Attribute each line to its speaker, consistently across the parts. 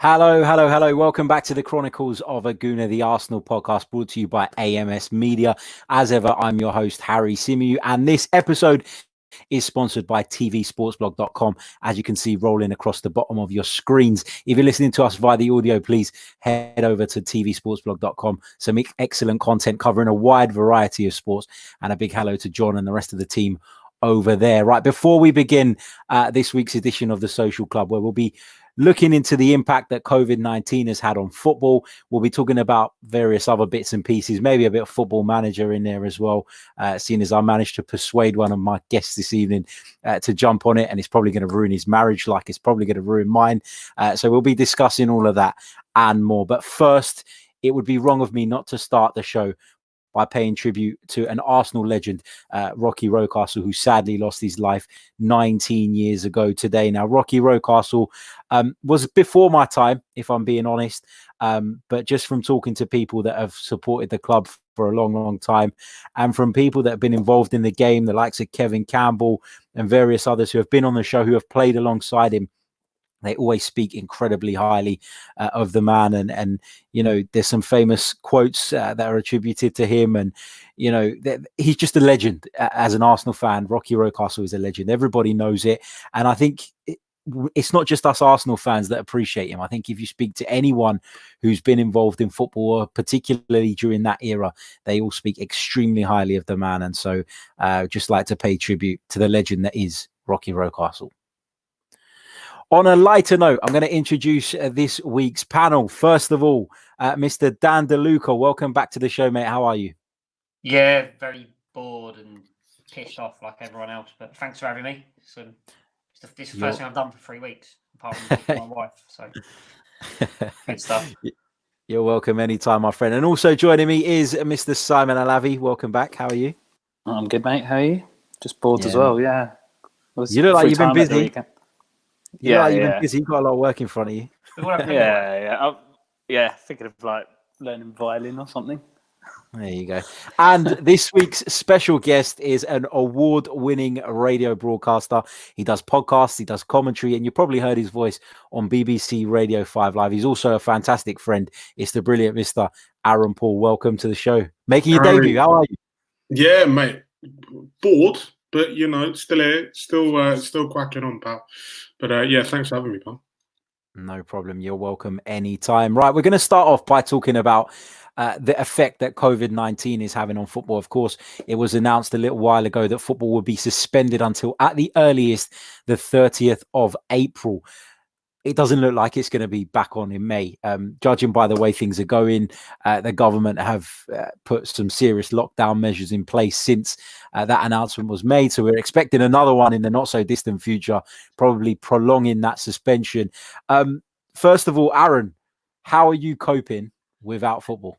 Speaker 1: Hello, hello, hello. Welcome back to the Chronicles of a Gooner, the Arsenal podcast brought to you by AMS Media. As ever, I'm your host, Harry Symeou, and this episode is sponsored by tvsportsblog.com. As you can see rolling across the bottom of your screens. If you're listening to us via the audio, please head over to tvsportsblog.com. Some excellent content covering a wide variety of sports, and a big hello to John and the rest of the team over there. Right, before we begin this week's edition of the Social Club, where we'll be looking into the impact that COVID-19 has had on football. We'll be talking about various other bits and pieces, maybe a bit of Football Manager in there as well, seeing as I managed to persuade one of my guests this evening to jump on it, and it's probably going to ruin his marriage like it's probably going to ruin mine. So we'll be discussing all of that and more. But first, it would be wrong of me not to start the show by paying tribute to an Arsenal legend, Rocky Rocastle, who sadly lost his life 19 years ago today. Now, Rocky Rocastle was before my time, if I'm being honest, but just from talking to people that have supported the club for a long, long time, and from people that have been involved in the game, the likes of Kevin Campbell and various others who have been on the show, who have played alongside him, they always speak incredibly highly of the man. And, you know, there's some famous quotes that are attributed to him. And, you know, he's just a legend. As an Arsenal fan, Rocky Rocastle is a legend. Everybody knows it. And I think it's not just us Arsenal fans that appreciate him. I think if you speak to anyone who's been involved in football, or particularly during that era, they all speak extremely highly of the man. And so just like to pay tribute to the legend that is Rocky Rocastle. On a lighter note, I'm going to introduce this week's panel. First of all, Mr. Dan DeLuca, welcome back to the show, mate. How are you?
Speaker 2: Yeah, very bored and pissed off like everyone else, but thanks for having me. So this is the first thing I've done for 3 weeks, apart from my wife. So good stuff.
Speaker 1: You're welcome anytime, my friend. And also joining me is Mr. Simon Alavi. Welcome back. How are you?
Speaker 3: I'm good, mate. How are you? Just bored as well, yeah.
Speaker 1: You look like you've been busy. You've been busy. You've got a lot of work in front of you.
Speaker 3: Thinking of like learning violin or something.
Speaker 1: There you go. And this week's special guest is an award-winning radio broadcaster. He does podcasts, he does commentary, and you probably heard his voice on BBC Radio 5 Live. He's also a fantastic friend. It's the brilliant Mr. Aaron Paul. Welcome to the show. Making your debut. How are you?
Speaker 4: Yeah, mate. Bored, but you know, still here, still quacking on, pal. But yeah, thanks for having me, pal.
Speaker 1: No problem. You're welcome anytime. Right, we're going to start off by talking about the effect that COVID-19 is having on football. Of course, it was announced a little while ago that football would be suspended until, at the earliest, the 30th of April. It doesn't look like it's going to be back on in May. Judging by the way things are going, the government have put some serious lockdown measures in place since that announcement was made. So we're expecting another one in the not so distant future, probably prolonging that suspension. First of all, Aaron, how are you coping without football?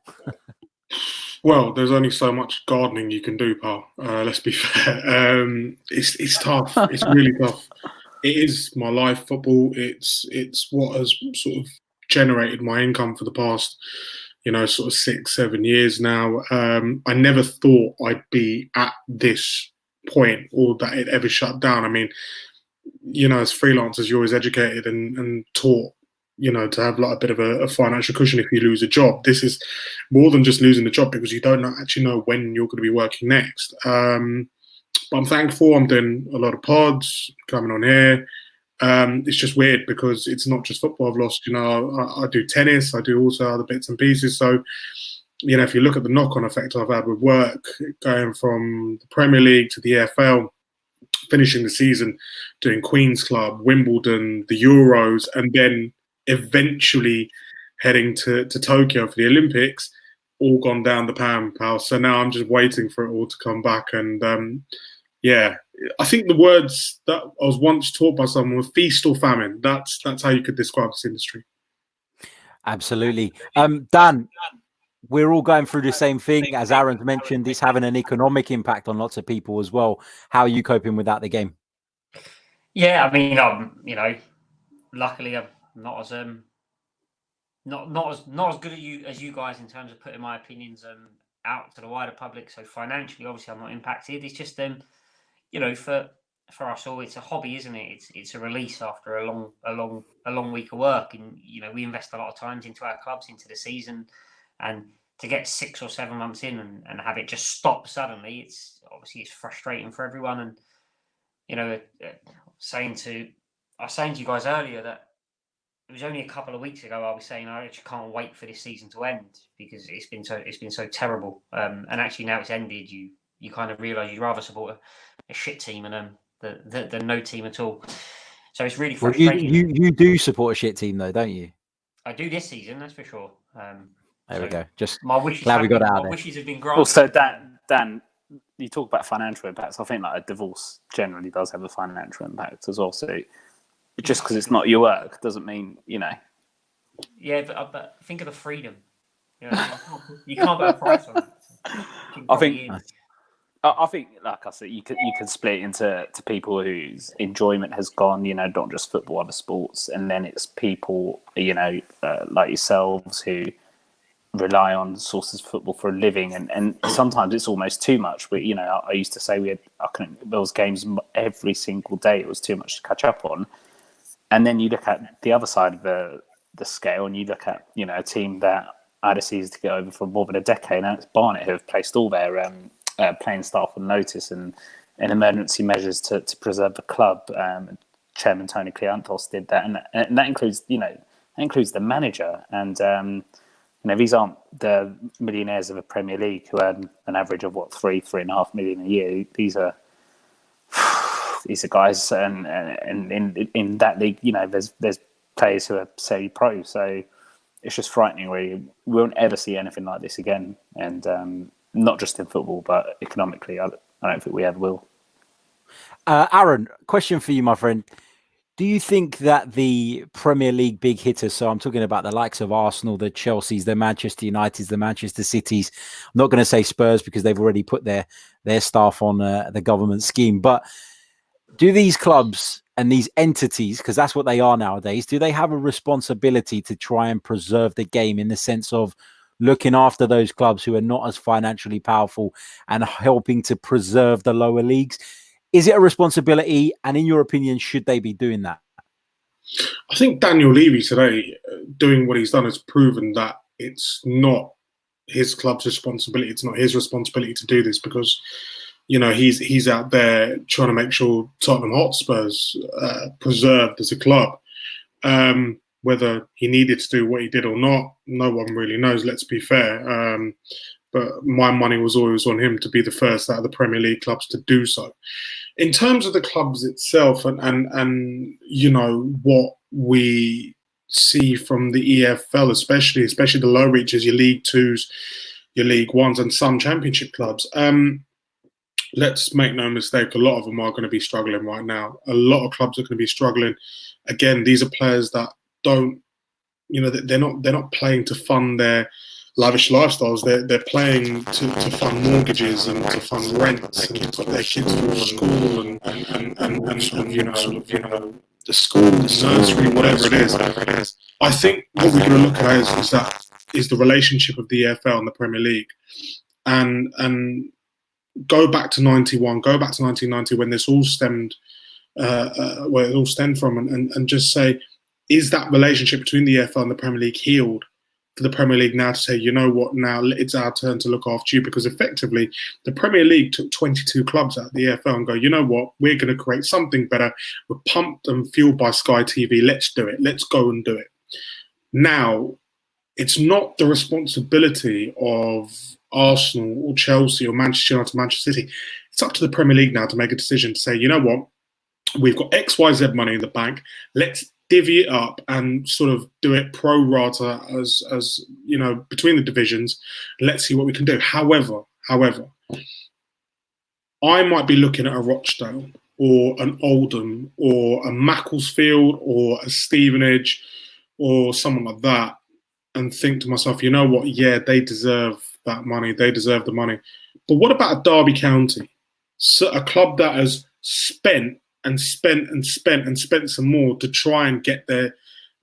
Speaker 4: Well, there's only so much gardening you can do, pal. Let's be fair. It's tough. It's really tough. It is my life, football. It's what has sort of generated my income for the past, sort of 6-7 years now. I never thought I'd be at this point or that it ever shut down. I mean, as freelancers, you're always educated and taught, to have like a bit of a financial cushion if you lose a job. This is more than just losing the job because you don't actually know when you're going to be working next. But I'm thankful. I'm doing a lot of pods, coming on here. It's just weird because it's not just football I've lost. I do tennis. I do also other bits and pieces. So, if you look at the knock-on effect I've had with work, going from the Premier League to the EFL, finishing the season, doing Queen's Club, Wimbledon, the Euros, and then eventually heading to Tokyo for the Olympics, all gone down the pan, pal. So now I'm just waiting for it all to come back. And I think the words that I was once taught by someone were feast or famine. That's how you could describe this industry.
Speaker 1: Absolutely. Dan, we're all going through the same thing. As Aaron's mentioned, it's having an economic impact on lots of people as well. How are you coping without the game?
Speaker 2: Yeah, I mean, luckily I'm not as not as good as you guys in terms of putting my opinions out to the wider public. So financially, obviously, I'm not impacted. It's just for for us all, it's a hobby, isn't it? It's a release after a long week of work, and we invest a lot of times into our clubs, into the season, and to get 6 or 7 months in and have it just stop suddenly, it's frustrating for everyone. And I was saying to you guys earlier that it was only a couple of weeks ago I was saying I actually can't wait for this season to end because it's been so terrible. And actually now it's ended, you kind of realise you'd rather support a shit team than no team at all. So it's really frustrating.
Speaker 1: Well, you do support a shit team though, don't you?
Speaker 2: I do this season, that's for sure.
Speaker 1: There we go. Just
Speaker 2: my wishes
Speaker 1: glad we got out
Speaker 2: my
Speaker 1: there.
Speaker 2: wishes have been granted.
Speaker 3: Also, Dan, you talk about financial impacts. I think like a divorce generally does have a financial impact as well. So just because it's not your work doesn't mean
Speaker 2: Yeah, but think of the freedom. You can't put a price on it.
Speaker 3: I think, like I said, you could split it into people whose enjoyment has gone, not just football, other sports, and then it's people, like yourselves who rely on sources of football for a living, and sometimes it's almost too much. But I used to say there was games every single day. It was too much to catch up on. And then you look at the other side of the scale, and you look at a team that had a season to get over for more than a decade. Now it's Barnet who have placed all their playing staff on notice and emergency measures to preserve the club. Chairman Tony Kleanthos did that, and that includes the manager. And these aren't the millionaires of a Premier League who earn an average of 3.5 million a year. These are guys, and in that league, there's players who are semi-pro. So it's just frightening. We won't ever see anything like this again, and not just in football, but economically, I don't think we ever will.
Speaker 1: Aaron, question for you, my friend. Do you think that the Premier League big hitters, so I'm talking about the likes of Arsenal, the Chelseas, the Manchester Uniteds, the Manchester Cities, I'm not going to say Spurs because they've already put their staff on the government scheme, but do these clubs and these entities, because that's what they are nowadays, do they have a responsibility to try and preserve the game in the sense of looking after those clubs who are not as financially powerful and helping to preserve the lower leagues? Is it a responsibility? And in your opinion, should they be doing that?
Speaker 4: I think Daniel Levy today, doing what he's done, has proven that it's not his club's responsibility. It's not his responsibility to do this because, he's out there trying to make sure Tottenham Hotspur's preserved as a club. Whether he needed to do what he did or not, no one really knows, let's be fair. But my money was always on him to be the first out of the Premier League clubs to do so. In terms of the clubs itself and what we see from the EFL, especially the low reaches, your League Twos, your League Ones, and some Championship clubs, let's make no mistake, a lot of them are going to be struggling right now. A lot of clubs are going to be struggling. Again, these are players that don't, they're not playing to fund their lavish lifestyles. They're playing to fund mortgages and to fund rents and to put their kids through school and the school, the nursery, whatever it is. I think what we're going to look at is the relationship of the EFL and the Premier League, and go back to 91, go back to 1990 when this all stemmed, where it all stemmed from, and just say, is that relationship between the EFL and the Premier League healed for the Premier League now to say, you know what, now it's our turn to look after you? Because effectively, the Premier League took 22 clubs out of the EFL and go, you know what, we're going to create something better. We're pumped and fueled by Sky TV. Let's do it. Let's go and do it. Now, it's not the responsibility of Arsenal or Chelsea or Manchester United, Manchester City. It's up to the Premier League now to make a decision to say, you know what, we've got XYZ money in the bank. Let's divvy it up and sort of do it pro rata as between the divisions. Let's see what we can do. However, I might be looking at a Rochdale or an Oldham or a Macclesfield or a Stevenage or someone like that and think to myself, you know what, yeah, they deserve that money. They deserve the money. But what about a Derby County? So a club that has spent some more to try and get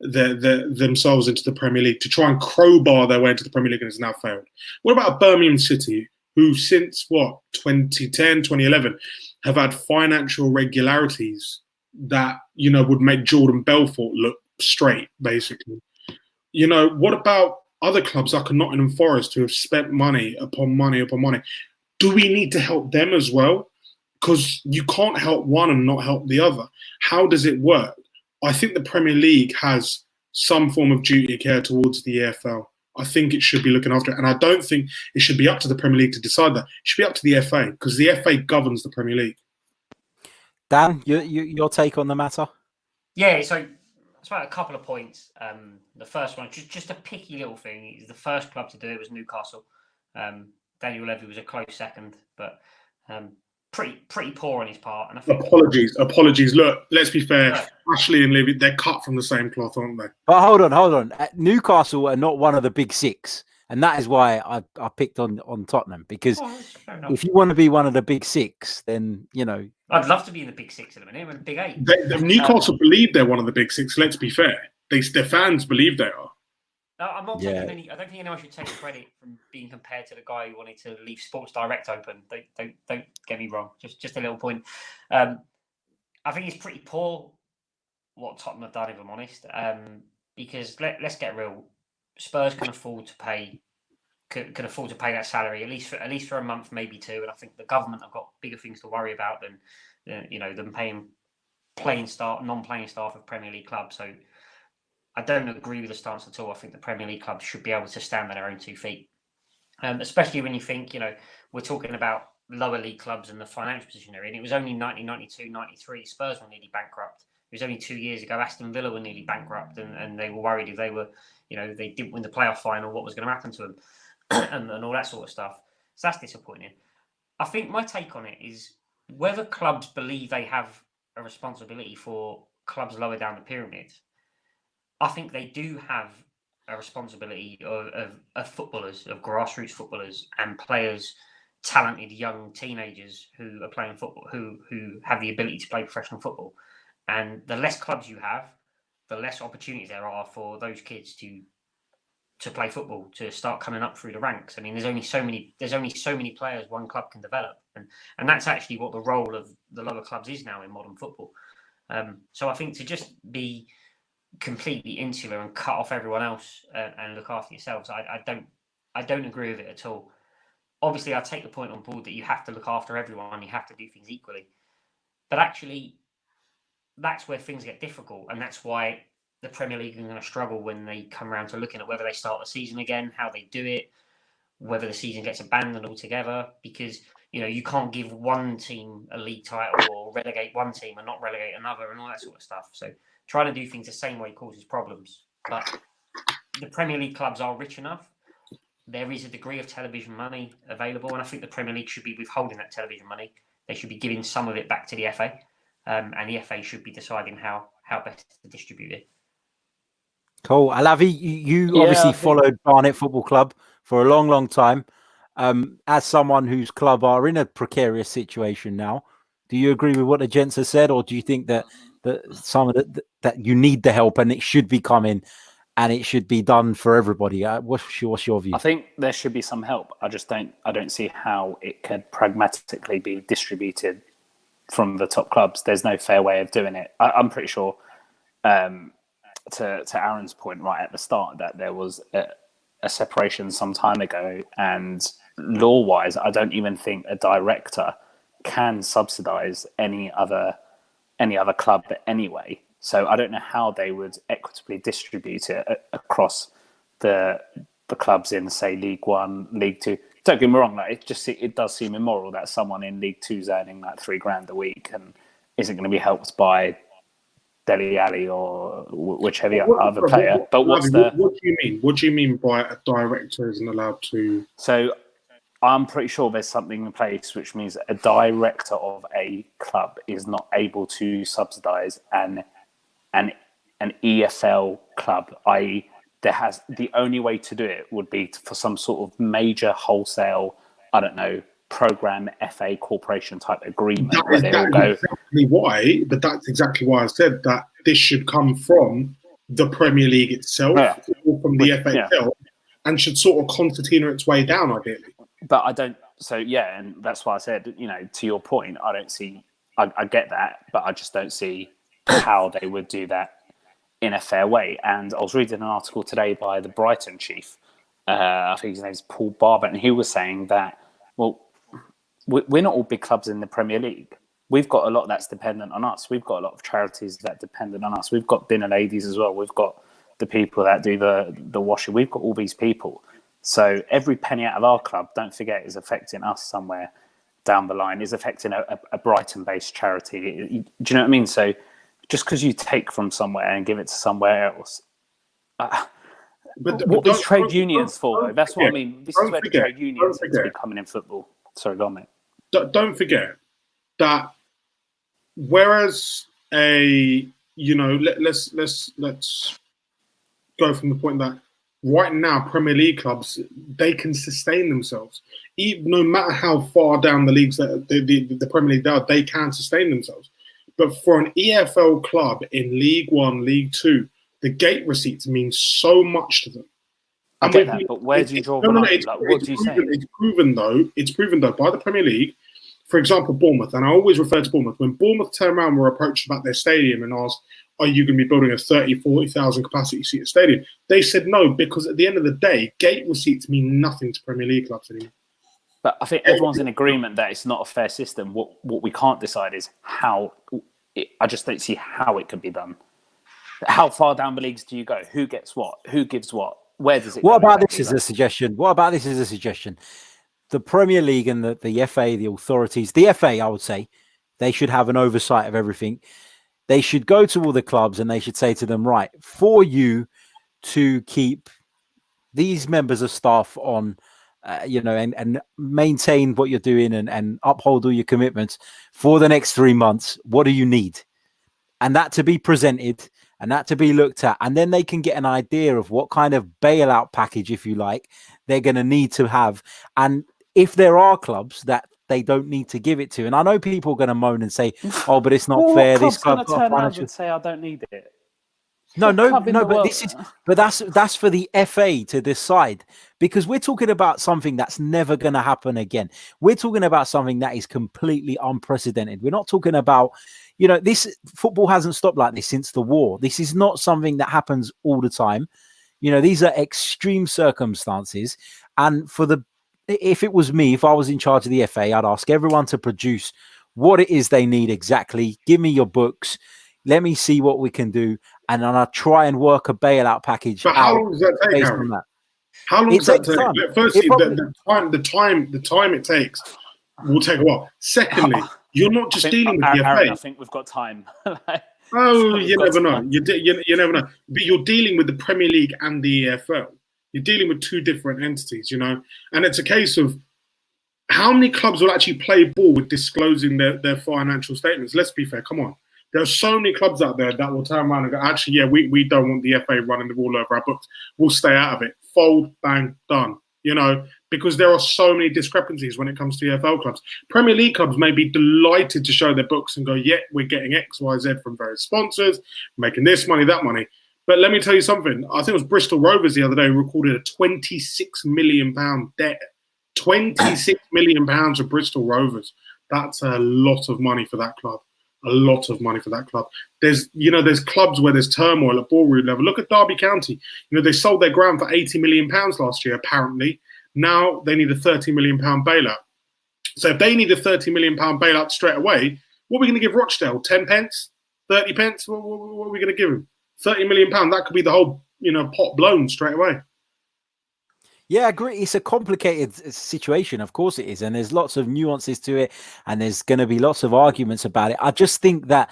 Speaker 4: themselves into the Premier League, to try and crowbar their way into the Premier League, and has now failed. What about Birmingham City, who since 2010, 2011 have had financial regularities that, would make Jordan Belfort look straight, basically. What about other clubs like Nottingham Forest who have spent money upon money upon money? Do we need to help them as well? Because you can't help one and not help the other. How does it work? I think the Premier League has some form of duty of care towards the EFL. I think it should be looking after it. And I don't think it should be up to the Premier League to decide that. It should be up to the FA, because the FA governs the Premier League.
Speaker 1: Dan, your take on the matter?
Speaker 2: Yeah, so it's about a couple of points. The first one, just a picky little thing, is the first club to do it was Newcastle. Daniel Levy was a close second, but pretty poor on his part. And I think
Speaker 4: apologies. Look, let's be fair. Yeah. Ashley and Levy, they're cut from the same cloth, aren't they?
Speaker 1: But hold on. Newcastle are not one of the big six. And that is why I picked on Tottenham, because if you want to be one of the big six, then,
Speaker 2: I'd love to be in the big six at the minute, and big eight.
Speaker 4: Newcastle believe they're one of the big six, let's be fair. Their fans believe they are.
Speaker 2: No, I'm not taking any. I don't think anyone should take credit from being compared to the guy who wanted to leave Sports Direct open. Don't get me wrong. Just a little point. I think it's pretty poor what Tottenham have done, if I'm honest. Because let's get real. Spurs can afford to pay that salary at least for a month, maybe two. And I think the government have got bigger things to worry about than them paying non-playing staff of Premier League clubs. So I don't agree with the stance at all. I think the Premier League clubs should be able to stand on their own 2 feet, especially when you think we're talking about lower league clubs and the financial position they're in. It was only 1992, 93 Spurs were nearly bankrupt. It was only 2 years ago Aston Villa were nearly bankrupt, and they were worried if they were. They didn't win the playoff final, what was going to happen to them and all that sort of stuff. So that's disappointing. I think my take on it is whether clubs believe they have a responsibility for clubs lower down the pyramid. I think they do have a responsibility of footballers, of grassroots footballers and players, talented young teenagers who are playing football, who have the ability to play professional football. And the less clubs you have, the less opportunities there are for those kids to play football, to start coming up through the ranks. I mean, there's only so many players one club can develop, and that's actually what the role of the lower clubs is now in modern football. So I think to just be completely insular and cut off everyone else and look after yourselves, I don't agree with it at all. Obviously, I take the point on board that you have to look after everyone, you have to do things equally, but actually that's where things get difficult, and that's why the Premier League are going to struggle when they come around to looking at whether they start the season again, how they do it, whether the season gets abandoned altogether, because you can't give one team a league title or relegate one team and not relegate another and all that sort of stuff. So trying to do things the same way causes problems. But the Premier League clubs are rich enough. There is a degree of television money available, and I think the Premier League should be withholding that television money. They should be giving some of it back to the FA, and the FA should be deciding how best to distribute it.
Speaker 1: Cool. Alavi, you obviously followed Barnet Football Club for a long, long time. As someone whose club are in a precarious situation now, do you agree with what the gents have said, or do you think that some of that you need the help and it should be coming and it should be done for everybody? What's your view?
Speaker 3: I think there should be some help. I don't see how it could pragmatically be distributed from the top clubs. There's no fair way of doing it. I'm pretty sure. To Aaron's point right at the start, that there was a separation some time ago, and law-wise, I don't even think a director can subsidise any other club anyway. So I don't know how they would equitably distribute it across the clubs in, say, League One, League Two. Don't get me wrong, it does seem immoral that someone in League Two's earning like $3,000 a week and isn't going to be helped by Dele Alli or whichever other player. But what do
Speaker 4: you mean? What do you mean by a director isn't allowed to?
Speaker 3: So I'm pretty sure there's something in place which means a director of a club is not able to subsidise an EFL club, i.e. the only way to do it would be for some sort of major wholesale, I don't know, program FA corporation type agreement.
Speaker 4: That's exactly why I said that this should come from the Premier League itself, or from the FA itself, and should sort of concertina its way down, ideally.
Speaker 3: But I don't. So yeah, and that's why I said, to your point, I don't see. I get that, but I just don't see how they would do that in a fair way. And I was reading an article today by the Brighton chief. I think his name's Paul Barber, and he was saying that, well, we're not all big clubs in the Premier League. We've got a lot that's dependent on us. We've got a lot of charities that are dependent on us. We've got dinner ladies as well. We've got the people that do the washing. We've got all these people. So every penny out of our club, don't forget, is affecting us somewhere down the line, is affecting a Brighton-based charity. Do you know what I mean? So just because you take from somewhere and give it to somewhere else, what is trade unions for? That's what I mean. This is where the trade unions are to be coming in football. Sorry, go on, mate.
Speaker 4: Don't forget that whereas let's go from the point that right now Premier League clubs, they can sustain themselves. Even, no matter how far down the leagues that the Premier League are, they can sustain themselves. But for an EFL club in League One, League Two, the gate receipts mean so much to them.
Speaker 3: I get that, but where do you draw the line? What do you say?
Speaker 4: It's proven though by the Premier League. For example, Bournemouth, and I always refer to Bournemouth. When Bournemouth turned around and were approached about their stadium and asked, are you going to be building a 30, 40,000 capacity seat stadium? They said no, because at the end of the day, gate receipts mean nothing to Premier League clubs anymore.
Speaker 3: But I think everyone's in agreement that it's not a fair system. What we can't decide is how. I just don't see how it could be done. How far down the leagues do you go? Who gets what? Who gives what? Where does it go?
Speaker 1: What about this as a suggestion? The Premier League and the FA, the authorities, the FA, I would say, they should have an oversight of everything. They should go to all the clubs and they should say to them, right, for you to keep these members of staff on, and maintain what you're doing and uphold all your commitments for the next 3 months, what do you need? And that to be presented and that to be looked at. And then they can get an idea of what kind of bailout package, if you like, they're going to need to have. And if there are clubs that they don't need to give it to, and I know people are going to moan and say, "Oh, but it's not fair." This club
Speaker 3: going to turn around and say, "I don't need it."
Speaker 1: No, but that's for the FA to decide, because we're talking about something that's never going to happen again. We're talking about something that is completely unprecedented. We're not talking about, this football hasn't stopped like this since the war. This is not something that happens all the time. These are extreme circumstances, and if it was me, if I was in charge of the FA, I'd ask everyone to produce what it is they need exactly. Give me your books. Let me see what we can do. And then I'll try and work a bailout package.
Speaker 4: But how long does that take, Harry? How long does that take? Firstly, the time it takes will take a while. Secondly, you're not just dealing with the FA.
Speaker 3: I think we've got time.
Speaker 4: You never know. You never know. But you're dealing with the Premier League and the EFL. You're dealing with two different entities, and it's a case of how many clubs will actually play ball with disclosing their financial statements. Let's be fair. Come on. There are so many clubs out there that will turn around and go, actually, yeah, we don't want the FA running the ball over our books. We'll stay out of it. Fold, bang, done. Because there are so many discrepancies when it comes to EFL clubs. Premier League clubs may be delighted to show their books and go, yeah, we're getting X, Y, Z from various sponsors, making this money, that money. But let me tell you something. I think it was Bristol Rovers the other day recorded a £26 million debt. £26 million of Bristol Rovers. That's a lot of money for that club. A lot of money for that club. There's clubs where there's turmoil at ballroom level. Look at Derby County. They sold their ground for £80 million last year, apparently. Now they need a £30 million bailout. So if they need a £30 million bailout straight away, what are we going to give Rochdale? 10 pence? 30 pence? What are we going to give them? £30 million. That could be the whole, pot blown straight away.
Speaker 1: Yeah, I agree. It's a complicated situation. Of course it is. And there's lots of nuances to it. And there's going to be lots of arguments about it. I just think that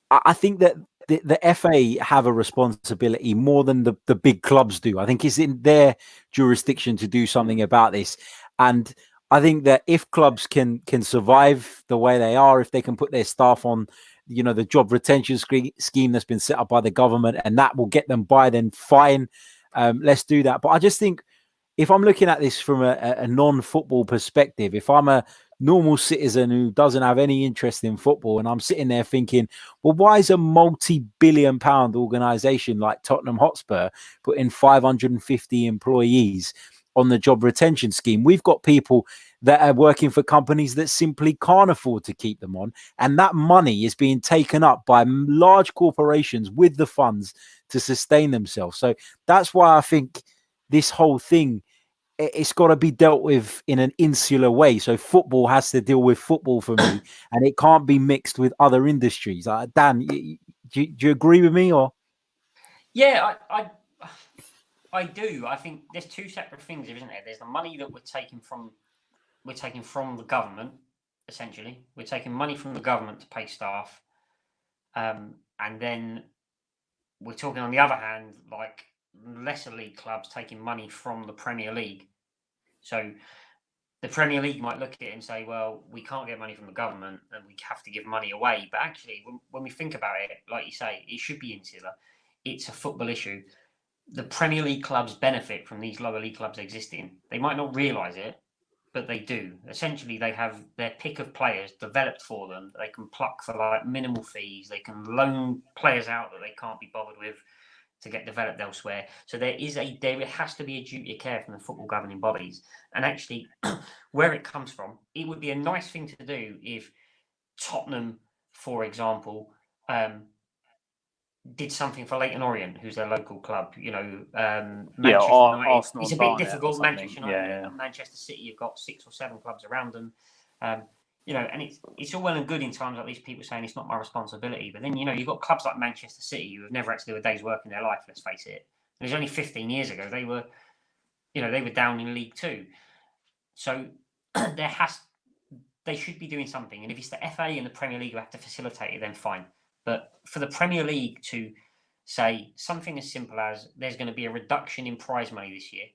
Speaker 1: the FA have a responsibility more than the big clubs do. I think it's in their jurisdiction to do something about this. And I think that if clubs can survive the way they are, if they can put their staff on, the job retention scheme that's been set up by the government, and that will get them by, then fine. Let's do that. But I just think if I'm looking at this from a non-football perspective, if I'm a normal citizen who doesn't have any interest in football, and I'm sitting there thinking, well, why is a multi-billion-pound organisation like Tottenham Hotspur putting 550 employees on-the-job retention scheme. We've got people that are working for companies that simply can't afford to keep them on, and that money is being taken up by large corporations with the funds to sustain themselves. So that's why I think this whole thing, it's got to be dealt with in an insular way. So football has to deal with football for me, and it can't be mixed with other industries. Dan, do you agree with me? Or
Speaker 2: yeah, I do. I think there's two separate things, isn't there? There's the money that we're taking from the government. Essentially, we're taking money from the government to pay staff, and then we're talking, on the other hand, like lesser league clubs taking money from the Premier League. So the Premier League might look at it and say, well, we can't get money from the government and we have to give money away. But actually, when we think about it, like you say, it should be insular. It's a football issue. The Premier League clubs benefit from these lower league clubs existing. They might not realise it, but they do. Essentially, they have their pick of players developed for them that they can pluck for like minimal fees. They can loan players out that they can't be bothered with to get developed elsewhere. So there has to be a duty of care from the football governing bodies. And actually, where it comes from, it would be a nice thing to do if Tottenham, for example, did something for Leyton Orient, who's their local club. Manchester United.
Speaker 3: Arsenal.
Speaker 2: It's a bit difficult. Manchester United,
Speaker 3: yeah.
Speaker 2: Manchester City, you've got 6 or 7 clubs around them. And it's all well and good in times like these, people saying it's not my responsibility. But then, you've got clubs like Manchester City who have never actually done a day's work in their life, let's face it. And it was only 15 years ago they were down in League Two. So they should be doing something. And if it's the FA and the Premier League who have to facilitate it, then fine. But for the Premier League to say something as simple as there's going to be a reduction in prize money this year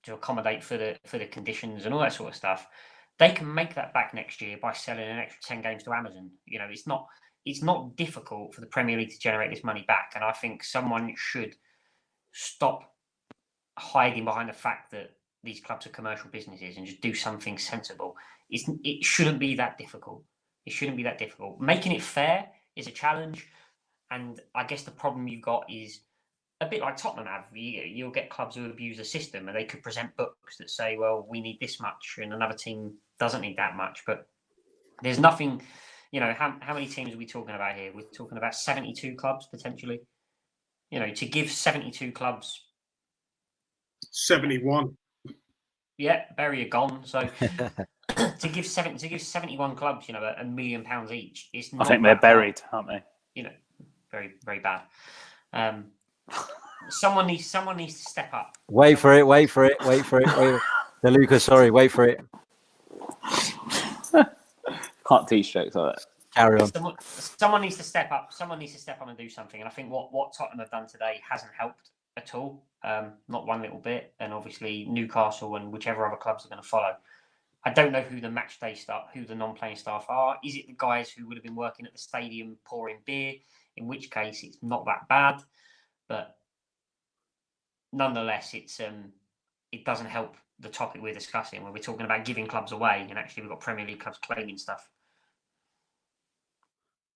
Speaker 2: to accommodate for the conditions and all that sort of stuff, they can make that back next year by selling an extra 10 games to Amazon. It's not difficult for the Premier League to generate this money back. And I think someone should stop hiding behind the fact that these clubs are commercial businesses and just do something sensible. It shouldn't be that difficult. It shouldn't be that difficult. Making it fair is a challenge. And I guess the problem you've got is a bit like Tottenham have. You'll get clubs who abuse the system, and they could present books that say, well, we need this much, and another team doesn't need that much. But there's nothing, how many teams are we talking about here? We're talking about 72 clubs, potentially. To give 72 clubs...
Speaker 4: 71.
Speaker 2: Yeah, Bury are gone. So... to give 71 clubs, £1 million each, it's not.
Speaker 3: I think they're buried, aren't they?
Speaker 2: Very, very bad. Someone needs to step up.
Speaker 1: Wait for it. The Lucas, sorry, wait for it.
Speaker 3: Can't teach jokes like that.
Speaker 1: Carry on.
Speaker 2: Someone needs to step up. Someone needs to step up and do something. And I think what Tottenham have done today hasn't helped at all. Not one little bit. And obviously Newcastle and whichever other clubs are going to follow. I don't know who the match day staff, who the non-playing staff are. Is it the guys who would have been working at the stadium pouring beer? In which case, it's not that bad. But nonetheless, it doesn't help the topic we're discussing, where we're talking about giving clubs away, and actually we've got Premier League clubs claiming stuff.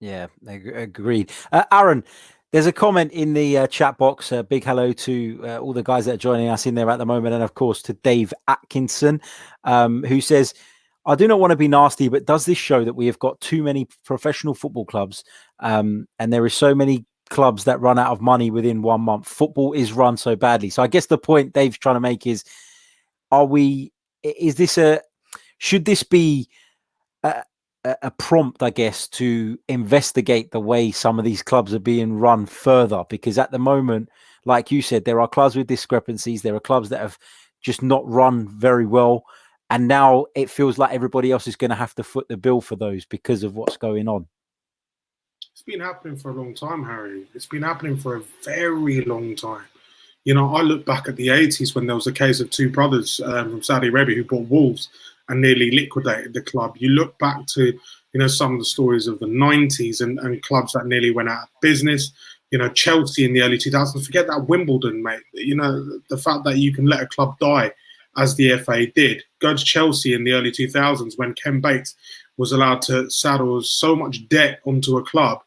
Speaker 1: Yeah, agreed. Aaron, there's a comment in the chat box. Big hello to all the guys that are joining us in there at the moment. And of course, to Dave Atkinson, who says, I do not want to be nasty, but does this show that we have got too many professional football clubs and there are so many clubs that run out of money within 1 month? Football is run so badly. So I guess the point Dave's trying to make is, should this be a prompt, I guess, to investigate the way some of these clubs are being run further? Because at the moment, like you said, there are clubs with discrepancies. There are clubs that have just not run very well. And now it feels like everybody else is going to have to foot the bill for those because of what's going on.
Speaker 4: It's been happening for a long time, Harry. It's been happening for a very long time. I look back at the 80s when there was a case of 2 brothers from Saudi Arabia who bought Wolves and nearly liquidated the club. You look back to, some of the stories of the 90s and clubs that nearly went out of business. Chelsea in the early 2000s. Forget that Wimbledon, mate. The fact that you can let a club die, as the FA did. Go to Chelsea in the early 2000s when Ken Bates was allowed to saddle so much debt onto a club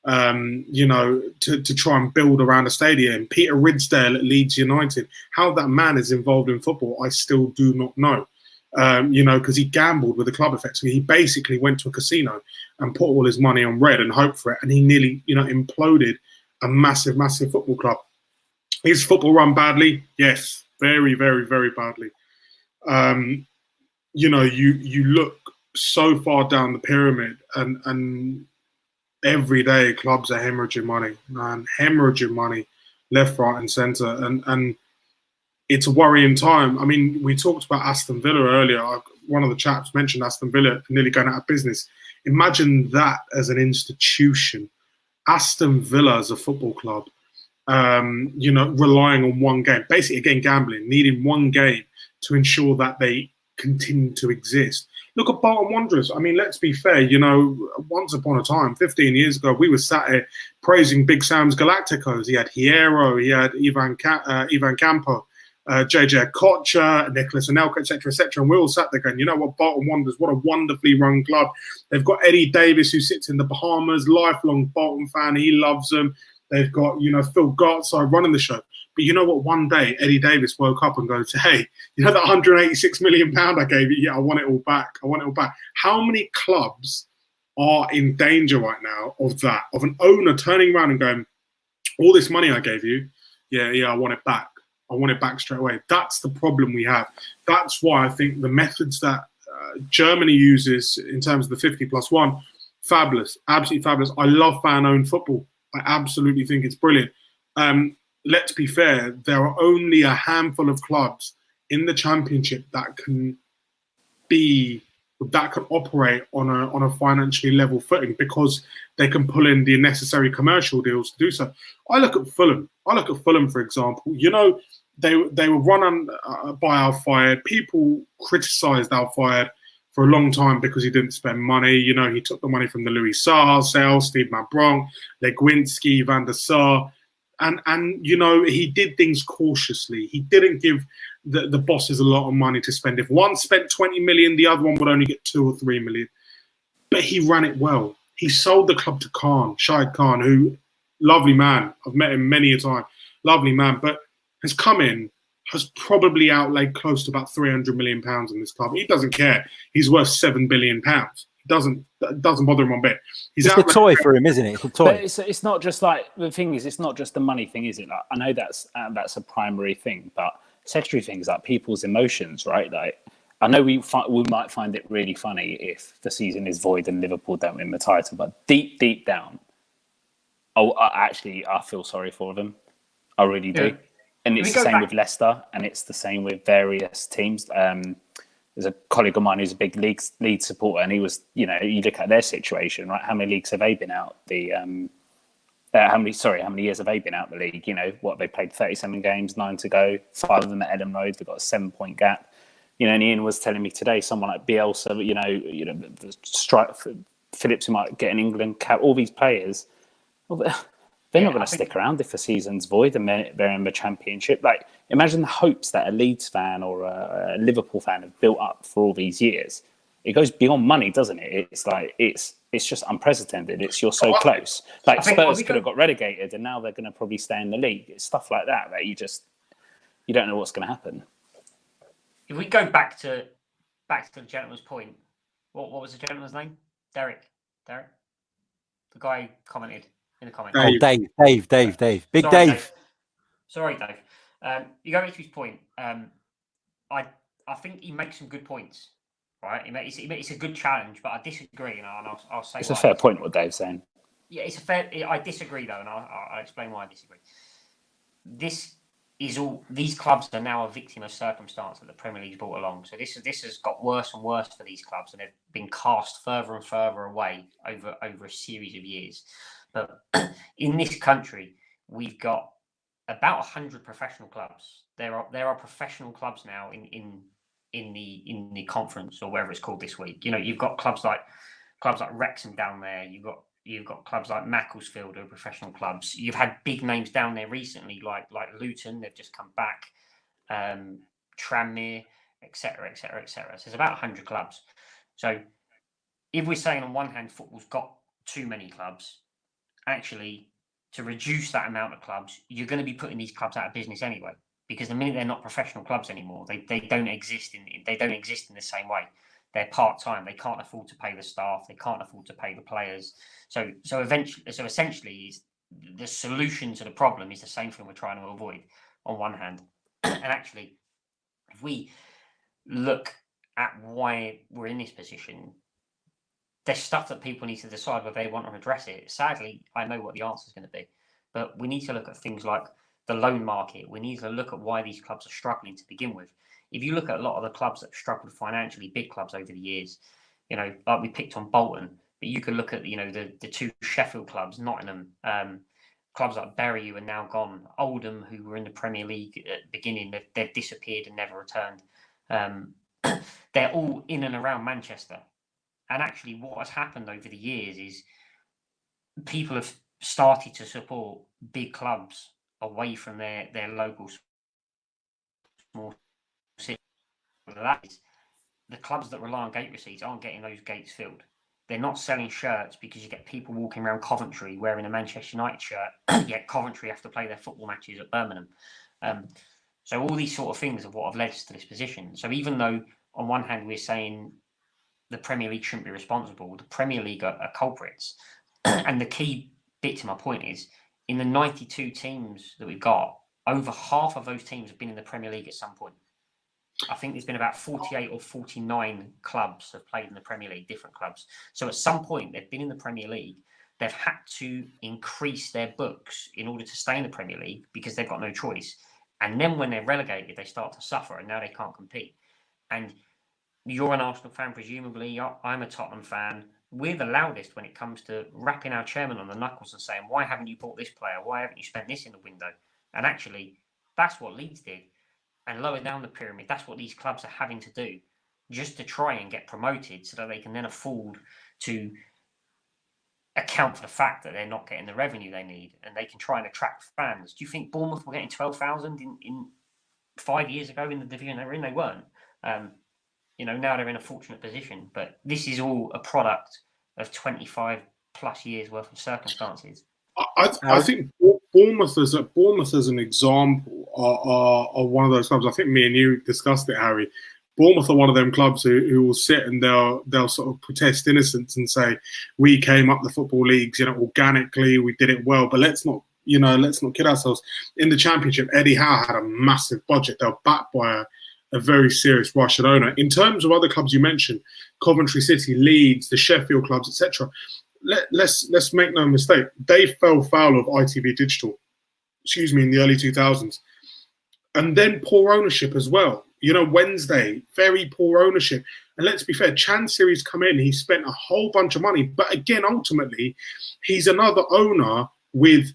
Speaker 4: to try and build around a stadium. Peter Ridsdale at Leeds United, how that man is involved in football, I still do not know. Because he gambled with the club effectively. He basically went to a casino and put all his money on red and hoped for it, and he nearly, imploded a massive, massive football club. Is football run badly? Yes, very, very, very badly. You look so far down the pyramid, and every day clubs are hemorrhaging money, left, right, and centre, and it's a worrying time. I mean, we talked about Aston Villa earlier. One of the chaps mentioned Aston Villa nearly going out of business. Imagine that as an institution. Aston Villa as a football club, relying on one game, basically again gambling, needing one game to ensure that they continue to exist. Look at Bolton Wanderers. I mean, let's be fair. Once upon a time, 15 years ago, we were sat here praising Big Sam's Galacticos. He had Hierro, he had Ivan Campo, JJ Kocher, Nicholas Anelka, etc., etc. And we all sat there going, you know what, Bolton Wanderers, what a wonderfully run club. They've got Eddie Davis, who sits in the Bahamas, lifelong Bolton fan. He loves them. They've got, Phil Gartside running the show. But you know what, one day, Eddie Davis woke up and goes, hey, that £186 million I gave you? Yeah, I want it all back. How many clubs are in danger right now of that, of an owner turning around and going, all this money I gave you, yeah, I want it back. I want it back straight away. That's the problem we have. That's why I think the methods that Germany uses in terms of the 50+1, fabulous, absolutely fabulous. I love fan-owned football. I absolutely think it's brilliant. Let's be fair, there are only a handful of clubs in the Championship that can operate on a financially level footing because they can pull in the necessary commercial deals to do so. I look at Fulham, for example. They were run by Al Fayed. People criticised Al Fayed for a long time because he didn't spend money. He took the money from the Louis Saha sale, Steve Mabronk, Legwinski, Van der Sar. And he did things cautiously. He didn't give the bosses a lot of money to spend. If one spent 20 million, the other one would only get 2 or 3 million. But he ran it well. He sold the club to Shahid Khan, who, lovely man. I've met him many a time. Lovely man. But has come in, has probably outlaid close to about £300 million in this club. He doesn't care. He's worth £7 billion. It doesn't bother him one bit.
Speaker 1: It's a toy for him, isn't it? It's a toy.
Speaker 3: But it's not just like, the thing is, it's not just the money thing, is it? Like, I know that's a primary thing, but secondary things like people's emotions, right? Like, I know we might find it really funny if the season is void and Liverpool don't win the title, but deep down, I feel sorry for them. I really do. And it's the same with Leicester, and it's the same with various teams. There's a colleague of mine who's a big Leeds supporter, and he was, you look at their situation, right? How many leagues have they been out? How many years have they been out the league? They played 37 games, 9 to go, 5 of them at Ellen Road. They've got a 7-point gap. And Ian was telling me today, someone like Bielsa, the Phillips, who might get an England cap, all these players, they're not going to stick around if the season's void and they're in the Championship. Like, imagine the hopes that a Leeds fan or a Liverpool fan have built up for all these years. It goes beyond money, doesn't it? It's like it's just unprecedented. You're so close. Like, Spurs could have got relegated, and now they're going to probably stay in the league. It's stuff like that you don't know what's going to happen.
Speaker 2: If we go back to the gentleman's point, what was the gentleman's name? Derek, the guy who commented in the comments.
Speaker 1: Oh, Dave. Big
Speaker 2: Sorry,
Speaker 1: Dave.
Speaker 2: Sorry, Dave. You go back to his point. I think he makes some good points, right? It's a good challenge, but I disagree, and I'll say
Speaker 3: it's a fair point what Dave's saying.
Speaker 2: Yeah, it's a fair. I disagree though, and I'll explain why I disagree. These clubs are now a victim of circumstance that the Premier League's brought along. So this has got worse and worse for these clubs, and they've been cast further and further away over a series of years. But in this country, we've got about 100 professional clubs. There are professional clubs now in the conference or wherever it's called this week. You've got clubs like Wrexham down there. You've got clubs like Macclesfield who are professional clubs. You've had big names down there recently, like Luton. They've just come back. Tranmere, etc. So there's about 100 clubs. So if we're saying on one hand football's got too many clubs, actually, to reduce that amount of clubs, you're going to be putting these clubs out of business anyway. Because the minute they're not professional clubs anymore, they don't exist in the same way. They're part time. They can't afford to pay the staff. They can't afford to pay the players. So essentially, the solution to the problem is the same thing we're trying to avoid. On one hand, and actually, if we look at why we're in this position, there's stuff that people need to decide whether they want to address it. Sadly, I know what the answer is going to be, but we need to look at things like the loan market. We need to look at why these clubs are struggling to begin with. If you look at a lot of the clubs that have struggled financially, big clubs over the years, like we picked on Bolton, but you could look at the two Sheffield clubs, Nottingham, clubs like Bury who are now gone, Oldham who were in the Premier League at the beginning, they've disappeared and never returned. They're all in and around Manchester. And actually what has happened over the years is people have started to support big clubs away from their local small city. That is, the clubs that rely on gate receipts aren't getting those gates filled. They're not selling shirts because you get people walking around Coventry wearing a Manchester United shirt, yet Coventry have to play their football matches at Birmingham. So all these sort of things are what have led us to this position. So even though on one hand we're saying the Premier League shouldn't be responsible, the Premier League are culprits. And the key bit to my point is, in the 92 teams that we've got, over half of those teams have been in the Premier League at some point. I think there's been about 48 or 49 clubs have played in the Premier League, different clubs. So at some point, they've been in the Premier League. They've had to increase their books in order to stay in the Premier League because they've got no choice. And then when they're relegated, they start to suffer and now they can't compete. And you're an Arsenal fan, presumably. I'm a Tottenham fan. We're the loudest when it comes to rapping our chairman on the knuckles and saying, why haven't you bought this player? Why haven't you spent this in the window? And actually, that's what Leeds did. And lower down the pyramid, that's what these clubs are having to do just to try and get promoted so that they can then afford to account for the fact that they're not getting the revenue they need and they can try and attract fans. Do you think Bournemouth were getting 12,000 in 5 years ago in the division they were in? They weren't. Now they're in a fortunate position, but this is all a product of 25 plus years worth of circumstances.
Speaker 4: I think Bournemouth as an example are one of those clubs. I think me and you discussed it, Harry. Bournemouth are one of them clubs who will sit and they'll sort of protest innocence and say, we came up the football leagues, organically, we did it well, but let's not kid ourselves. In the Championship, Eddie Howe had a massive budget. They were backed by a very serious Russian owner. In terms of other clubs you mentioned, Coventry City, Leeds, the Sheffield clubs, etc. Let's make no mistake. They fell foul of ITV Digital, in the early 2000s. And then poor ownership as well. Wednesday, very poor ownership. And let's be fair, Chansiri's come in, he spent a whole bunch of money. But again, ultimately, he's another owner with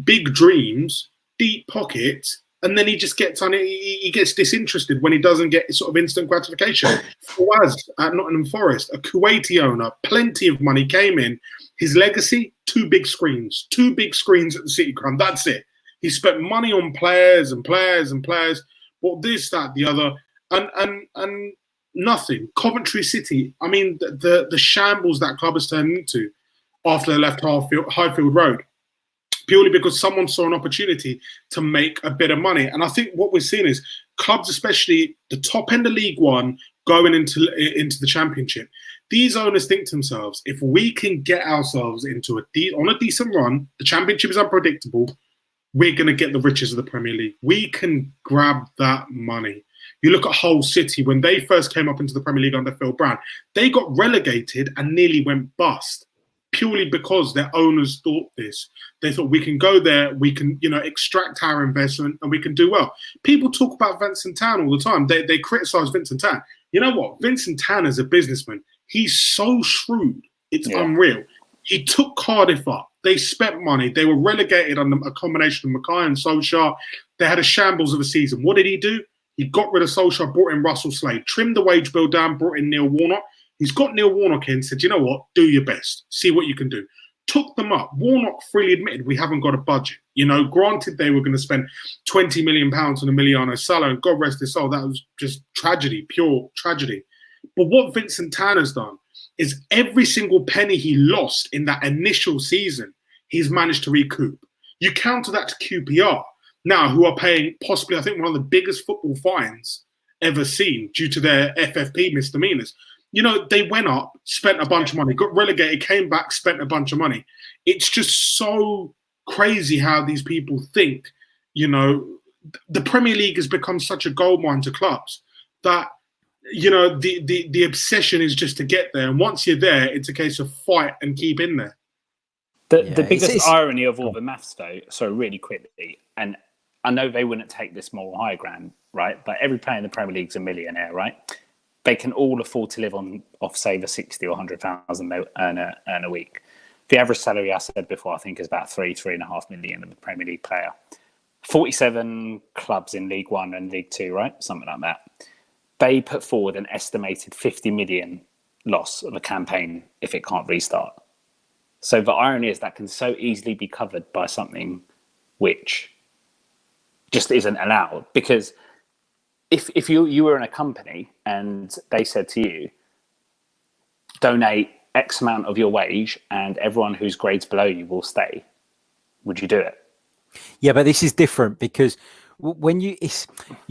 Speaker 4: big dreams, deep pockets, and then he just gets he gets disinterested when he doesn't get sort of instant gratification. Fawaz at Nottingham Forest, a Kuwaiti owner, plenty of money, came in. His legacy, two big screens at the City Ground. That's it. He spent money on players and players and players, bought this, that, the other, and nothing. Coventry City, I mean, the shambles that club has turned into after they left Highfield Road, purely because someone saw an opportunity to make a bit of money. And I think what we're seeing is clubs, especially the top end of League One, going into the Championship. These owners think to themselves, if we can get ourselves into on a decent run, the Championship is unpredictable, we're going to get the riches of the Premier League. We can grab that money. You look at Hull City, when they first came up into the Premier League under Phil Brown, they got relegated and nearly went bust. Purely because their owners thought this. They thought we can go there, we can, extract our investment and we can do well. People talk about Vincent Tan all the time. They criticize Vincent Tan. You know what? Vincent Tan is a businessman. He's so shrewd. It's unreal. He took Cardiff up. They spent money. They were relegated under a combination of Mackay and Solskjaer. They had a shambles of a season. What did he do? He got rid of Solskjaer, brought in Russell Slade, trimmed the wage bill down, brought in Neil Warnock. He's got Neil Warnock in, said, you know what, do your best, see what you can do. Took them up. Warnock freely admitted we haven't got a budget. Granted they were going to spend £20 million on Emiliano Sala, and God rest his soul, that was just tragedy, pure tragedy. But what Vincent Tan has done is every single penny he lost in that initial season, he's managed to recoup. You counter that to QPR now, who are paying possibly, I think, one of the biggest football fines ever seen due to their FFP misdemeanors. You know, they went up, spent a bunch of money, got relegated, came back, spent a bunch of money. It's just so crazy how these people think. You know, the Premier League has become such a goldmine to clubs that, you know, the obsession is just to get there. And once you're there, it's a case of fight and keep in there.
Speaker 3: The biggest irony of all the maths, though, so really quickly, and I know they wouldn't take this moral high ground, right? But every player in the Premier League's a millionaire, right? They can all afford to live off, say, the 60 or 100,000 they earn a week. The average salary, I said before, I think is about 3.5 million of a Premier League player. 47 clubs in League One and League Two, right? Something like that. They put forward an estimated 50 million loss of a campaign if it can't restart. So the irony is that can so easily be covered by something which just isn't allowed. Because if you were in a company and they said to you, donate X amount of your wage and everyone whose grade's below you will stay, would you do it?
Speaker 1: Yeah, but this is different because when you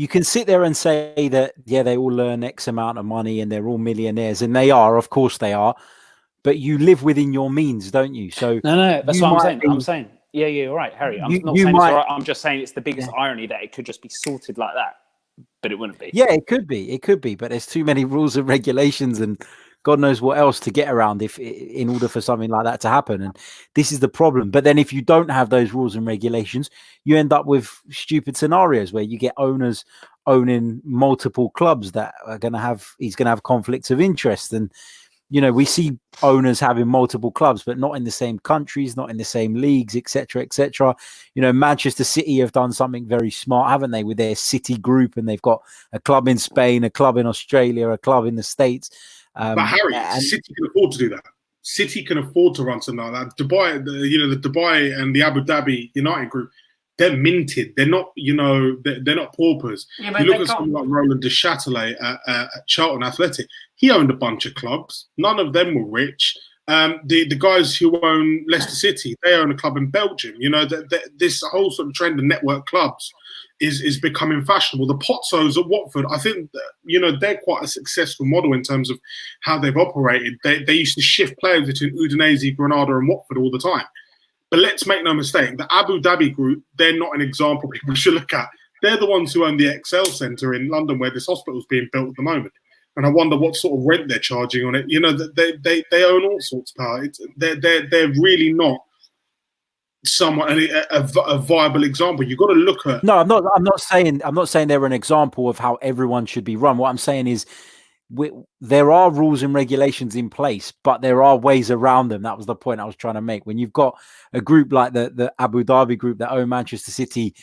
Speaker 1: can sit there and say that, yeah, they all earn X amount of money and they're all millionaires, and they are, of course they are, but you live within your means, don't you? So
Speaker 3: no, that's what I'm saying. I'm saying, yeah, you're right, Harry. I'm not saying it's all right. I'm just saying it's the biggest irony that it could just be sorted like that, but it wouldn't be.
Speaker 1: Yeah, it could be, but there's too many rules and regulations and God knows what else to get around in order for something like that to happen. And this is the problem. But then if you don't have those rules and regulations, you end up with stupid scenarios where you get owners owning multiple clubs that are he's going to have conflicts of interest. And, you know, we see owners having multiple clubs, but not in the same countries, not in the same leagues, etc., etc. You know, Manchester City have done something very smart, haven't they, with their City group, and they've got a club in Spain, a club in Australia, a club in the States.
Speaker 4: But Harry, City can afford to do that. City can afford to run something like that. Dubai, the Dubai and the Abu Dhabi United group, they're minted. They're not, they're not paupers. Yeah, you look at someone like Roland de Châtelet at Charlton Athletic. He owned a bunch of clubs. None of them were rich. The guys who own Leicester City, they own a club in Belgium. You know, this whole sort of trend of network clubs is becoming fashionable. The Pozzos at Watford, I think, they're quite a successful model in terms of how they've operated. They used to shift players between Udinese, Granada and Watford all the time. But let's make no mistake, the Abu Dhabi group, they're not an example people should look at. They're the ones who own the Excel Centre in London where this hospital is being built at the moment. And I wonder what sort of rent they're charging on it. You know, they own all sorts of power. They're really not somewhat a viable example. You've got to look at.
Speaker 1: No, I'm not saying they're an example of how everyone should be run. What I'm saying is, there are rules and regulations in place, but there are ways around them. That was the point I was trying to make. When you've got a group like the Abu Dhabi group that own Manchester City,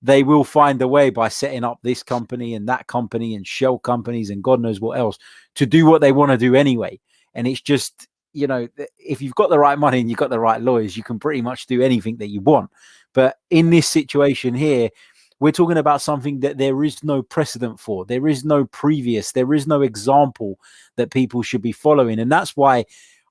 Speaker 1: they will find a way by setting up this company and that company and shell companies and God knows what else to do what they want to do anyway. And it's just, if you've got the right money and you've got the right lawyers, you can pretty much do anything that you want. But in this situation here, we're talking about something that there is no precedent for. There is no previous. There is no example that people should be following. And that's why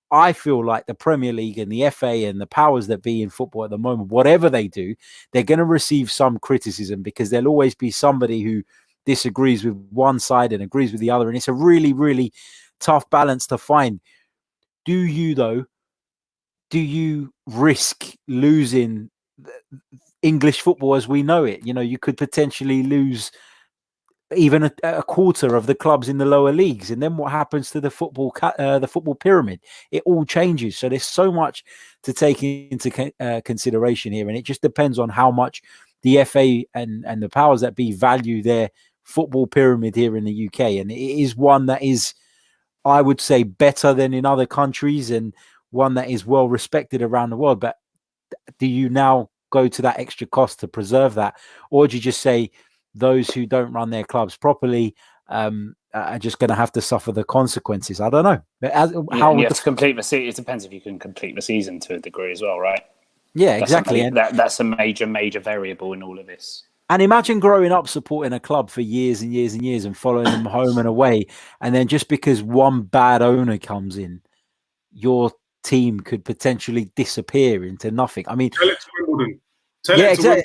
Speaker 1: I feel like the Premier League and the FA and the powers that be in football at the moment, whatever they do, they're going to receive some criticism because there'll always be somebody who disagrees with one side and agrees with the other. And it's a really, really tough balance to find. Do you risk losing English football as we know it? You could potentially lose even a quarter of the clubs in the lower leagues, and then what happens to the football pyramid? It all changes. So there's so much to take into consideration here, and it just depends on how much the FA and the powers that be value their football pyramid here in the UK. And it is one that is, I would say, better than in other countries and one that is well respected around the world. But do you now go to that extra cost to preserve that, or do you just say those who don't run their clubs properly are just going to have to suffer the consequences? I don't know.
Speaker 3: You have to complete the season. It depends if you can complete the season to a degree as well, right?
Speaker 1: Yeah, exactly.
Speaker 3: That's a major variable in all of this.
Speaker 1: And imagine growing up supporting a club for years and years and years and following them home and away, and then just because one bad owner comes in, your team could potentially disappear into nothing. I mean,
Speaker 4: tell it to Wimbledon.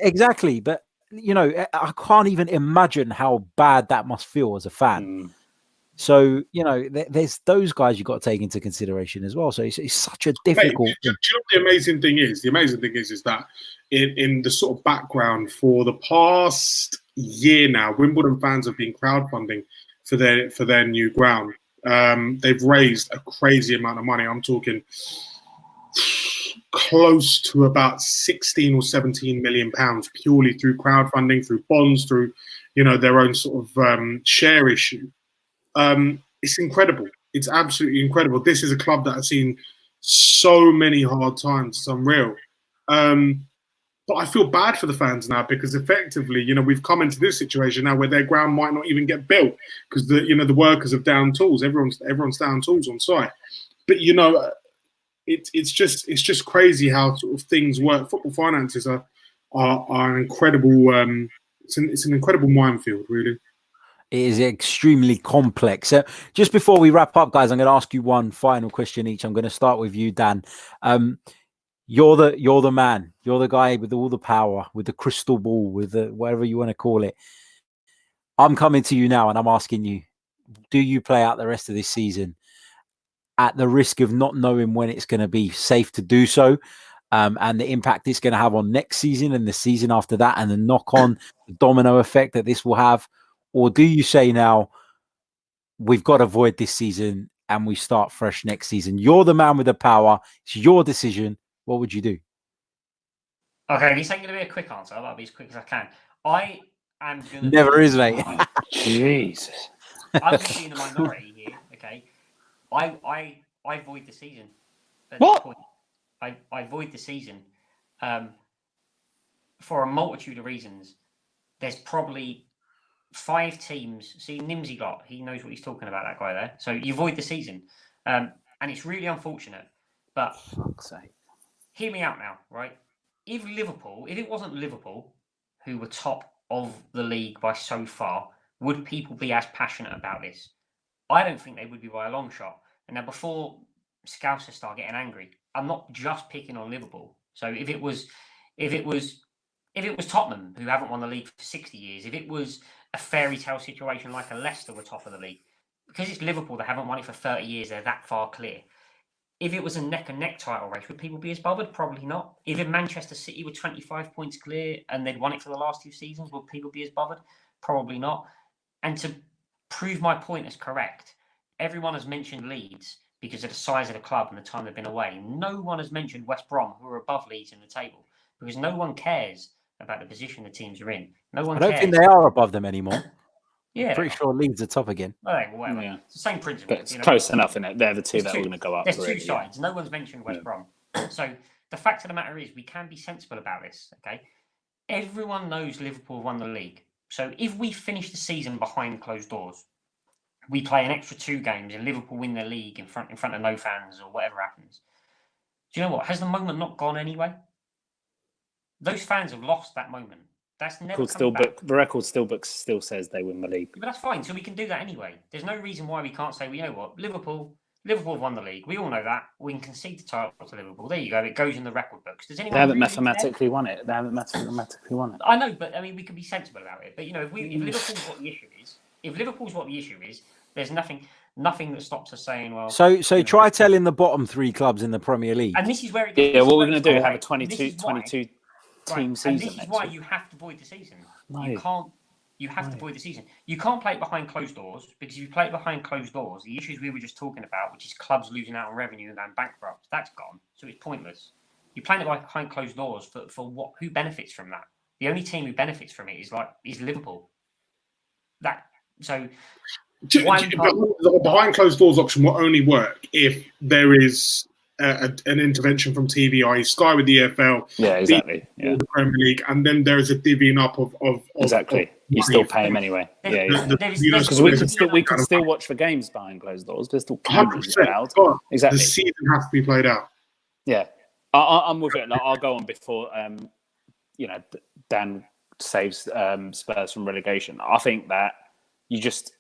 Speaker 1: Exactly. But I can't even imagine how bad that must feel as a fan. So there's those guys you've got to take into consideration as well. So it's such a difficult.
Speaker 4: Mate, do you know what the amazing thing is? The amazing thing is that in the sort of background for the past year now, Wimbledon fans have been crowdfunding for their new ground. They've raised a crazy amount of money. I'm talking close to about 16 or 17 million pounds purely through crowdfunding, through bonds, through their own sort of share issue. It's incredible. It's absolutely incredible. This is a club that has seen so many hard times. It's unreal. But I feel bad for the fans now because effectively, we've come into this situation now where their ground might not even get built because the workers have down tools. Everyone's down tools on site. But it's just crazy how sort of things work. Football finances are an incredible. It's an incredible minefield, really.
Speaker 1: It is extremely complex. So just before we wrap up, guys, I'm going to ask you one final question each. I'm going to start with you, Dan. You're the man. You're the guy with all the power, with the crystal ball, with the whatever you want to call it. I'm coming to you now and I'm asking you, do you play out the rest of this season at the risk of not knowing when it's going to be safe to do so, and the impact it's going to have on next season and the season after that and the knock-on domino effect that this will have? Or do you say now, we've got to avoid this season and we start fresh next season? You're the man with the power. It's your decision. What would you do?
Speaker 2: Okay, this ain't going to be a quick answer. I'll be as quick as I can. I am going to...
Speaker 1: Never is, mate.
Speaker 3: Jesus.
Speaker 2: I'm going to be in the minority here, okay? I avoid the season. At
Speaker 3: What?
Speaker 2: This point. I avoid the season for a multitude of reasons. There's probably 5 teams. See, Nimsy he knows what he's talking about, that guy there. So you avoid the season. And it's really unfortunate. But
Speaker 3: Fuck's sake.
Speaker 2: Hear me out now, right? If it wasn't Liverpool, who were top of the league by so far, would people be as passionate about this? I don't think they would be by a long shot. And now before Scousers start getting angry, I'm not just picking on Liverpool. So if it was Tottenham, who haven't won the league for 60 years, if it was a fairy tale situation like a Leicester were top of the league, because it's Liverpool that haven't won it for 30 years, they're that far clear. If it was a neck and neck title race, would people be as bothered? Probably not. If in Manchester City were 25 points clear and they'd won it for the last 2 seasons, would people be as bothered? Probably not. And to prove my point as correct, everyone has mentioned Leeds because of the size of the club and the time they've been away. No one has mentioned West Brom, who are above Leeds in the table, because no one cares about the position the teams are in. No one
Speaker 1: I don't
Speaker 2: cares.
Speaker 1: think they are above them anymore.
Speaker 2: Yeah,
Speaker 1: I'm pretty sure Leeds are top again.
Speaker 2: Whatever.
Speaker 3: Yeah.
Speaker 2: It's the same principle.
Speaker 3: But it's close enough, isn't it? They're the two that are going to go up.
Speaker 2: There's
Speaker 3: really,
Speaker 2: 2 sides. No one's mentioned West Brom. So the fact of the matter is, we can be sensible about this, okay? Everyone knows Liverpool won the league. So if we finish the season behind closed doors, we play an extra 2 games and Liverpool win the league in front of no fans or whatever happens. Do you know what? Has the moment not gone anyway? Those fans have lost that moment. That's never come back.
Speaker 3: The record still says they win the league.
Speaker 2: But that's fine. So we can do that anyway. There's no reason why we can't say, well, you know what, Liverpool won the league. We all know that. We can concede the title to Liverpool. There you go. It goes in the record books. Does anyone?
Speaker 3: They haven't
Speaker 2: really
Speaker 3: mathematically won it. They haven't mathematically won it.
Speaker 2: I know, but I mean, we can be sensible about it. But if Liverpool's what the issue is, there's nothing that stops us saying, well.
Speaker 1: So try telling the bottom 3 clubs in the Premier League.
Speaker 2: And this is where it
Speaker 3: gets. Yeah, what we're going to do? Have a 22 team season.
Speaker 2: And this is why you have to void the season. No. You have to void the season. You can't play it behind closed doors, because if you play it behind closed doors, the issues we were just talking about, which is clubs losing out on revenue and going bankrupt, that's gone. So it's pointless. You're playing it behind closed doors for what? Who benefits from that? The only team who benefits from it is Liverpool.
Speaker 4: The behind closed doors option will only work if there is an intervention from TV, i.e. Sky with the EFL, the Premier League, and then there is a divvying up of
Speaker 3: exactly. You still pay them anyway. Because we can still watch the games behind closed doors. There's still
Speaker 4: 100%. Exactly. The season has to be played out.
Speaker 3: Yeah, I'm with it. I'll go on before Dan saves Spurs from relegation. I think that you just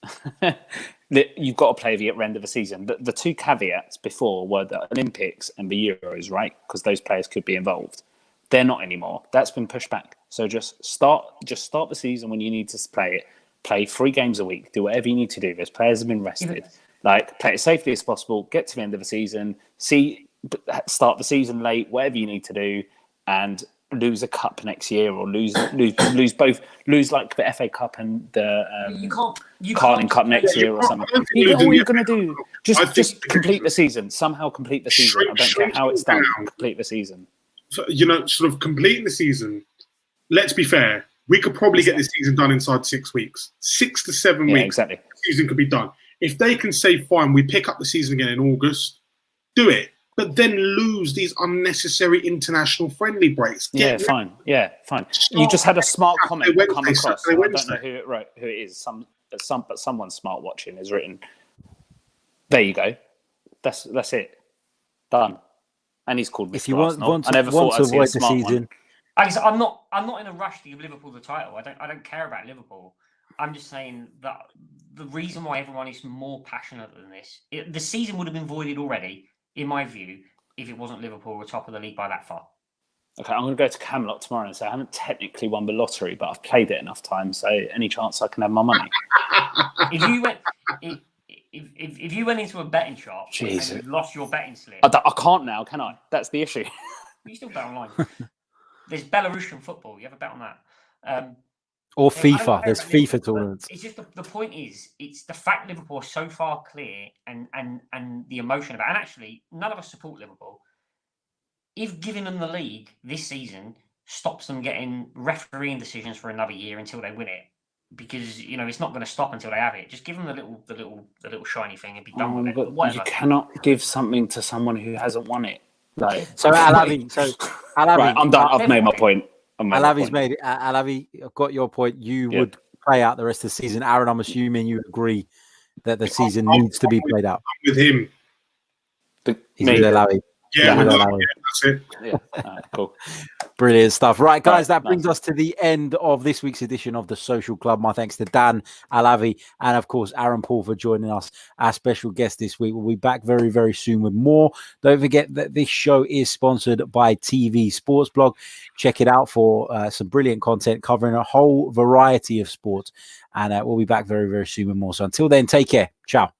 Speaker 3: you've got to play the end of the season. The two caveats before were the Olympics and the Euros, right? Because those players could be involved. They're not anymore. That's been pushed back. So just start the season when you need to play it. Play 3 games a week. Do whatever you need to do. Those players have been rested. Like, play it as safely as possible. Get to the end of the season. Start the season late. Whatever you need to do, and lose a cup next year, or lose both. Lose like the FA Cup and the Carling Cup next year or something. All you're going to do, just complete the season. Somehow complete the season. I don't care how it's done. Complete the season.
Speaker 4: Sort of completing the season. Let's be fair. We could probably get this season done inside 6 weeks. 6 to 7 weeks.
Speaker 3: Exactly.
Speaker 4: The season could be done. If they can say, fine, we pick up the season again in August, do it. But then lose these unnecessary international friendly breaks.
Speaker 3: Fine. Yeah, fine. You just had a smart comment come across. I don't know who it is. But someone smart watching has written. There you go. That's it. Done. And he's called Mr.
Speaker 1: If you want
Speaker 3: I never thought I'd see a smart
Speaker 1: season.
Speaker 2: I'm not in a rush to give Liverpool the title. I don't care about Liverpool. I'm just saying that the reason why everyone is more passionate than this, the season would have been voided already, in my view, if it wasn't Liverpool were top of the league by that far.
Speaker 3: Okay, I'm going to go to Camelot tomorrow and say I haven't technically won the lottery, but I've played it enough times, so any chance I can have my money.
Speaker 2: If you went into a betting shop and you lost your betting slip,
Speaker 3: I can't now, can I? That's the issue.
Speaker 2: You still bet online. There's Belarusian football. You ever bet on that?
Speaker 1: Or FIFA. There's FIFA tournaments.
Speaker 2: It's just the point is, it's the fact Liverpool are so far clear and the emotion about it. And actually, none of us support Liverpool. If giving them the league this season stops them getting refereeing decisions for another year until they win it, because it's not going to stop until they have it. Just give them the little shiny thing and be done with it.
Speaker 3: But you cannot give something to someone who hasn't won it. Like,
Speaker 1: Alavi,
Speaker 3: right, I'm done. I've made my point.
Speaker 1: Alavi's made it. Alavi, I've got your point. You would play out the rest of the season. Aaron, I'm assuming you agree that the season needs to be played out.
Speaker 4: I'm with him.
Speaker 1: He's with Alavi.
Speaker 4: Yeah, that's it.
Speaker 3: Yeah, cool.
Speaker 1: Brilliant stuff. Right, guys, that brings us to the end of this week's edition of the Social Club. My thanks to Dan, Alavi, and of course, Aaron Paul for joining us, our special guest this week. We'll be back very, very soon with more. Don't forget that this show is sponsored by TV Sports Blog. Check it out for some brilliant content covering a whole variety of sports. And we'll be back very, very soon with more. So until then, take care. Ciao.